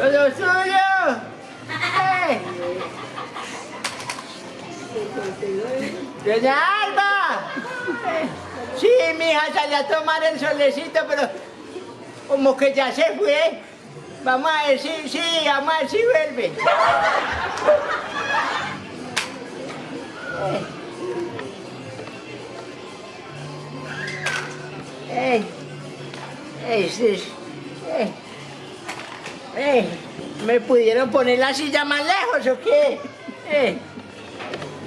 Todo suyo. Doña Alba. Sí, mija, salí a tomar el solecito, pero como que ya se fue. Vamos a ver vamos a ver si vuelve. ¿Me pudieron poner la silla más lejos o qué?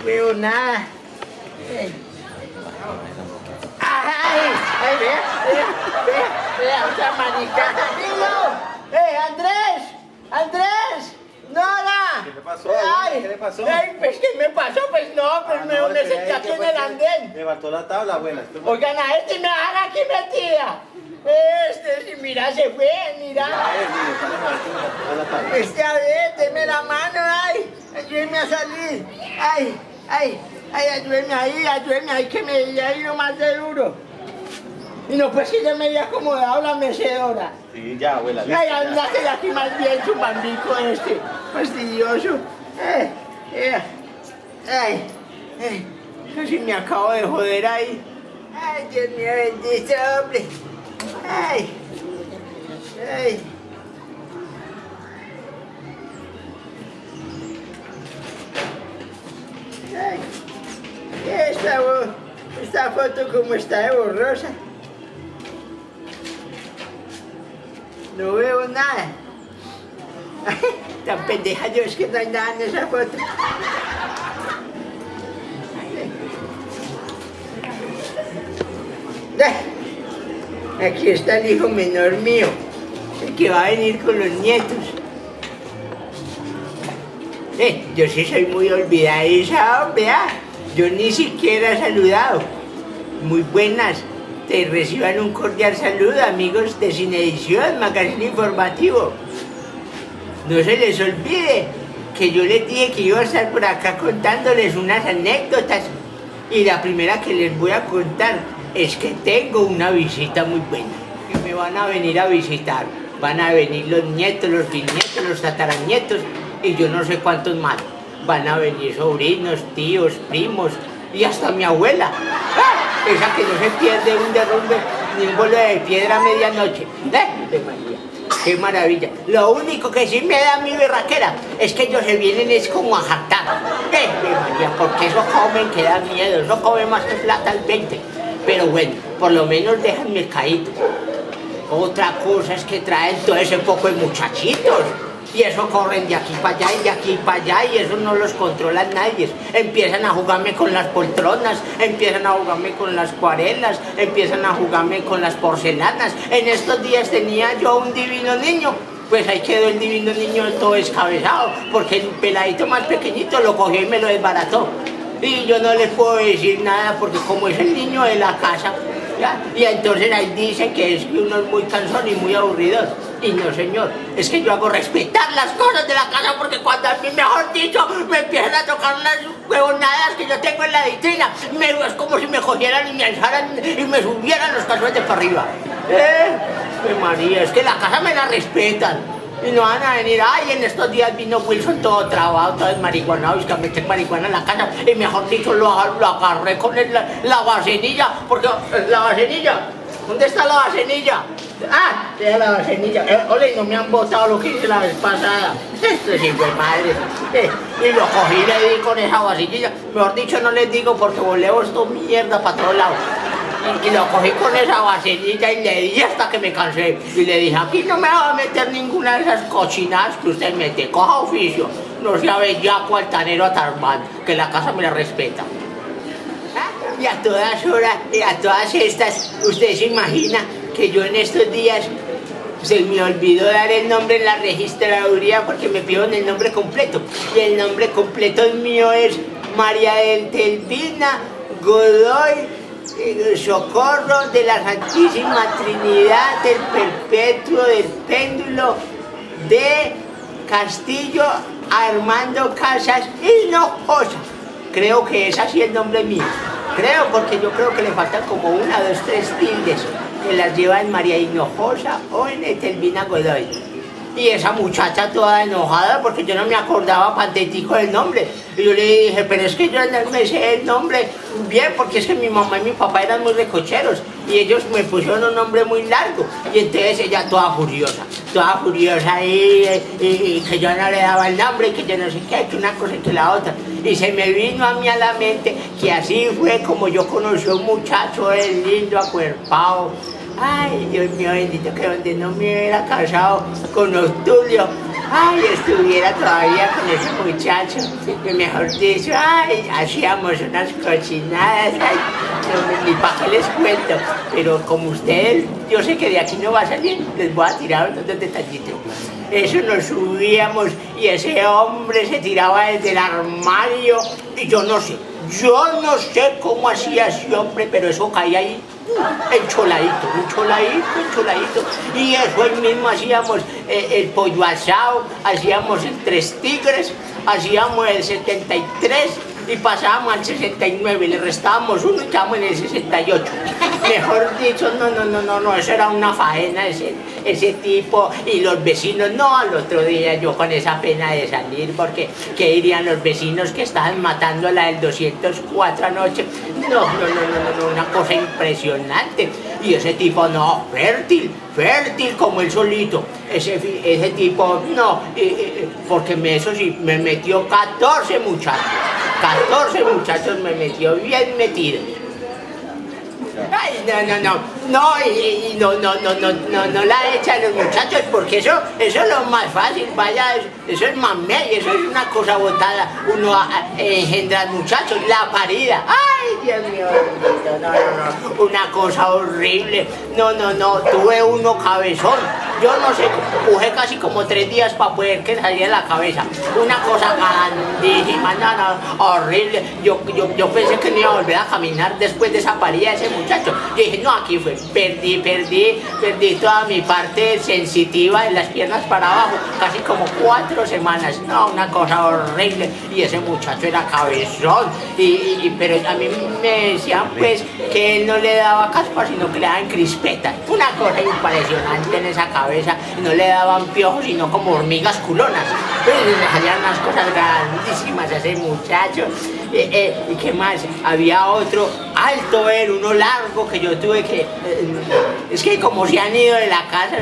Veo nada. Ay, vea, otra manita. ¡Andrés! ¡Nora! ¿Qué le pasó? Ay, ¿Qué le pasó? Ay, pues, ¿qué me pasó? Pues no, pues me senté aquí en el andén. Levantó la tabla, abuela. Oigan, a este me hagan aquí metida. Mira, se fue, mira. A ver, deme la mano, ay, ayúdeme a salir. Ay, ayúdeme ahí, que me haya ido más de duro. Y no, pues que ya me había acomodado la mecedora. Sí, ya, abuela. Ay, andate de aquí más bien, su bandico fastidioso. Casi me acabo de joder ahí. Ay, Dios mío, bendito, hombre. Ay. Esta foto como está de borrosa. No veo nada. Tan pendeja yo, es que no hay nada en esa foto. Aquí está el hijo menor mío, el que va a venir con los nietos. Yo sí soy muy olvidadiza, hombre. Yo ni siquiera he saludado. Muy buenas. Te reciban un cordial saludo, amigos de Cinevisión, magazine informativo. No se les olvide que yo les dije que iba a estar por acá contándoles unas anécdotas. Y la primera que les voy a contar es que tengo una visita muy buena. Que me van a venir a visitar. Van a venir los nietos, los bisnietos, los tataranietos y yo no sé cuántos más. Van a venir sobrinos, tíos, primos y hasta mi abuela. Esa que no se pierde un derrumbe ni un vuelo de piedra a medianoche. ¡De María! ¡Qué maravilla! Lo único que sí me da mi berraquera es que ellos se vienen es como a jartar. ¡De María! Porque eso comen que da miedo. Eso come más que plata al 20. Pero bueno, por lo menos déjenme caído. Otra cosa es que traen todo ese poco de muchachitos. Y eso corren de aquí para allá y de aquí para allá y eso no los controla nadie. Empiezan a jugarme con las poltronas, empiezan a jugarme con las acuarelas, empiezan a jugarme con las porcelanas. En estos días tenía yo un divino niño, pues ahí quedó el divino niño todo descabezado, porque el peladito más pequeñito lo cogió y me lo desbarató. Y yo no les puedo decir nada porque como es el niño de la casa, ¿ya? Y entonces ahí dicen que es que uno es muy cansón y muy aburrido. Y no, señor, es que yo hago respetar las cosas de la casa porque cuando a mí, mejor dicho, me empiezan a tocar las huevonadas que yo tengo en la vitrina, es como si me cogieran y me alzaran y me subieran los calzones para arriba. María, es que la casa me la respetan. Y no van a venir, ay, en estos días vino Wilson todo trabado, todo desmarihuanado, y es que me eché marihuana en la casa, y mejor dicho, lo agarré con la vasenilla, porque la vasenilla, ¿dónde está la vasenilla? Deja la vasenilla. Ole, no me han botado lo que hice la vez pasada. Esto es hijo de madre. Y lo cogí y le di con esa vasenilla. Mejor dicho, no les digo porque voleo esto mierda para todos lados. Y lo cogí con esa vasenilla y le di hasta que me cansé. Y le dije, aquí no me va a meter ninguna de esas cochinadas que usted mete. Coja oficio. No sea bellaco, altanero, atarmán, que la casa me la respeta. Y a todas horas, y a todas estas, usted se imagina que yo en estos días se me olvidó dar el nombre en la registraduría porque me pidieron el nombre completo. Y el nombre completo mío es María del Telvina Godoy Socorro de la Santísima Trinidad del Perpetuo del Péndulo de Castillo Armando Casas Hinojosa. Creo que es así el nombre mío. Creo, porque yo creo que le faltan como 1, 2, 3 tildes que las lleva en María Hinojosa o en Telvina Godoy. Y esa muchacha toda enojada porque yo no me acordaba patentico del nombre. Y yo le dije, pero es que yo no me sé el nombre bien porque es que mi mamá y mi papá eran muy recocheros y ellos me pusieron un nombre muy largo. Y entonces ella toda furiosa y que yo no le daba el nombre y que yo no sé qué, que una cosa y que la otra. Y se me vino a mí a la mente que así fue como yo conocí a un muchacho, el lindo, acuerpado. Ay, Dios mío bendito, que donde no me hubiera casado con Obdulio, ay, estuviera todavía con ese muchacho, que mejor dicho, ay, hacíamos unas cochinadas, ay, no, ni para qué les cuento, pero como ustedes, yo sé que de aquí no va a salir, les voy a tirar otros detallitos. Eso nos subíamos y ese hombre se tiraba desde el armario y yo no sé cómo hacía ese hombre, pero eso caía ahí. Encholadito. Y eso ahí mismo hacíamos el pollo asado, hacíamos el Tres Tigres, hacíamos el 73 y pasábamos al 69, le restábamos uno y estábamos en el 68. Mejor dicho, no, eso era una faena ese tipo. Y los vecinos, no, al otro día yo con esa pena de salir, porque ¿qué dirían los vecinos que estaban matando a la del 204 anoche? No, una cosa impresionante. Y ese tipo, no, fértil como el solito. Ese tipo, no, porque eso sí, me metió 14 muchachos. 14 muchachos me metió bien metidos. Ay, no la echan los muchachos porque eso es lo más fácil, vaya, eso es mamey, eso es una cosa botada, uno engendra muchachos, la parida, ay, Dios mío, no, una cosa horrible, no, tuve uno cabezón, yo no sé, pujé casi como 3 días para poder que saliera la cabeza, una cosa grandísima, no, horrible, yo pensé que no iba a volver a caminar después de esa parida de ese muchacho. Yo dije, no, aquí fue, perdí toda mi parte sensitiva de las piernas para abajo, casi como 4 semanas, no, una cosa horrible, y ese muchacho era cabezón, pero a mí me decían pues que él no le daba caspa, sino que le daban crispetas, una cosa impresionante en esa cabeza, no le daban piojos, sino como hormigas culonas, pues le salían unas cosas grandísimas a ese muchacho. ¿Y qué más? Había otro alto, uno largo que yo tuve que... es que como se han ido de la casa,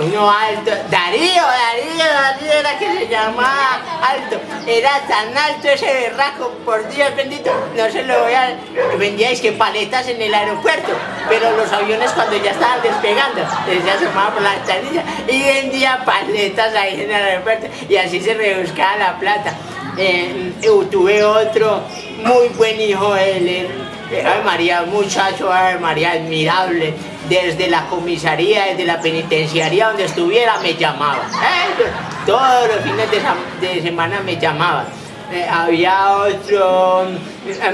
uno alto, Darío era que se llamaba alto, era tan alto ese berraco, por Dios bendito, no se lo voy a... Vendíais que paletas en el aeropuerto, pero los aviones cuando ya estaban despegando, se asomaba por la ventanilla y vendía paletas ahí en el aeropuerto y así se rebuscaba la plata. Tuve otro muy buen hijo, Ave María, muchacho, Ave María, admirable. Desde la comisaría, desde la penitenciaría donde estuviera me llamaba. Todos los fines de semana me llamaba. Había otro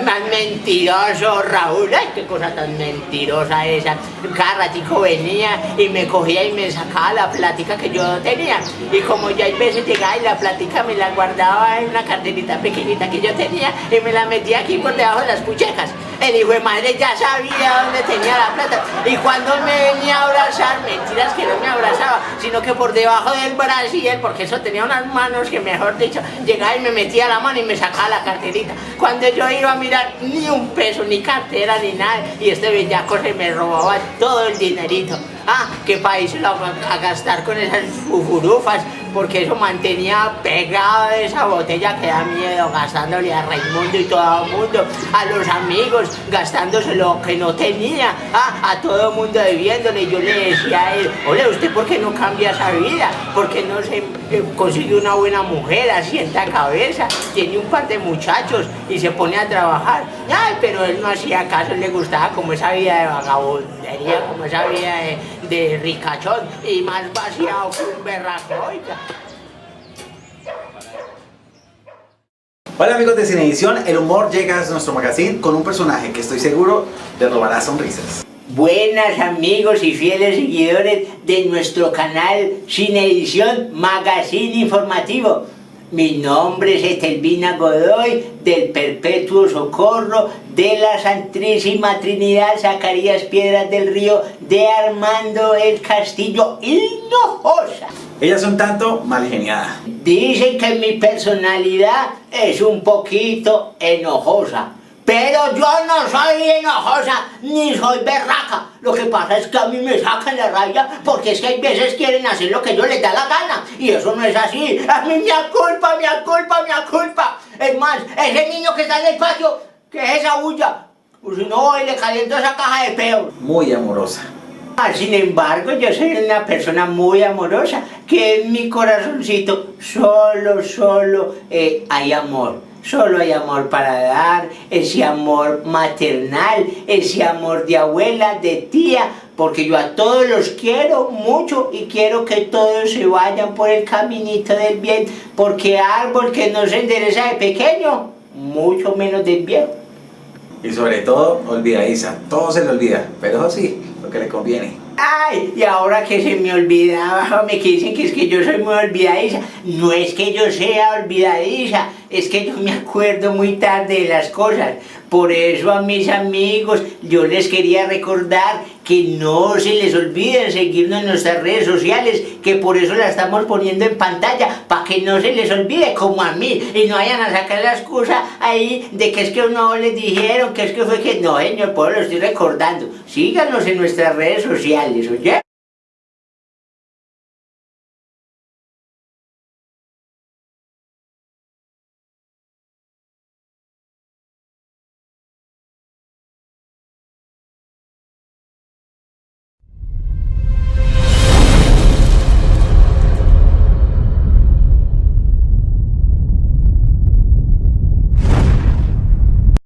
más mentiroso, Raúl, ay, qué cosa tan mentirosa esa. Cada ratico venía y me cogía y me sacaba la plática que yo tenía. Y como yo hay veces llegaba y la plática me la guardaba en una carterita pequeñita que yo tenía y me la metía aquí por debajo de las puchecas. El hijo de madre ya sabía dónde tenía la plata. Y cuando me venía a abrazar, mentiras que no me abrazaba, sino que por debajo del brasier, porque eso tenía unas manos que, mejor dicho, llegaba y me metía la mano y me sacaba la carterita. Cuando yo iba a mirar, ni un peso, ni cartera, ni nada, y este bellaco se me robaba todo el dinerito. Que para irse a gastar con esas fufurufas, porque eso mantenía pegado de esa botella que da miedo, gastándole a Raimundo y todo el mundo, a los amigos, gastándose lo que no tenía, a todo el mundo debiéndole. Y yo le decía a él, ole, ¿usted por qué no cambia esa vida? ¿Por qué no se consigue una buena mujer, asienta cabeza, tiene un par de muchachos y se pone a trabajar? Ay, pero él no hacía caso, él le gustaba como esa vida de vagabundería, como esa vida de ricachón y más vaciado que un berraco. Oiga. Hola amigos de Cinevisión, el humor llega a nuestro magazine con un personaje que estoy seguro le robará sonrisas. Buenas amigos y fieles seguidores de nuestro canal Cinevisión Magazine Informativo. Mi nombre es Etelvina Godoy, del Perpetuo Socorro de la Santísima Trinidad Zacarías Piedras del Río de Armando el Castillo Hinojosa. Ella es un tanto mal geniada. Dicen que mi personalidad es un poquito enojosa, pero yo no soy enojosa ni soy berraca. Lo que pasa es que a mí me sacan la rabia porque es que hay veces quieren hacer lo que ellos les da la gana y eso no es así. A mí me aculpa, me aculpa, me aculpa. Es más, ese niño que está en el patio, que es esa bulla, pues si no voy le caliento esa caja de peor. Muy amorosa. Sin embargo, yo soy una persona muy amorosa, que en mi corazoncito solo hay amor. Solo hay amor para dar, ese amor maternal, ese amor de abuela, de tía, porque yo a todos los quiero mucho y quiero que todos se vayan por el caminito del bien, porque árbol que no se endereza de pequeño, mucho menos de viejo. Y sobre todo, olvidadiza. Todo se le olvida, pero eso sí, lo que le conviene. Ay, y ahora que se me olvidaba, me dicen que es que yo soy muy olvidadiza. No es que yo sea olvidadiza, es que yo me acuerdo muy tarde de las cosas. Por eso a mis amigos yo les quería recordar que no se les olviden seguirnos en nuestras redes sociales, que por eso la estamos poniendo en pantalla, para que no se les olvide como a mí, y no vayan a sacar la excusa ahí de que es que no les dijeron, que es que fue que no, señor, pues lo estoy recordando. Síganos en nuestras redes sociales, ¿oye?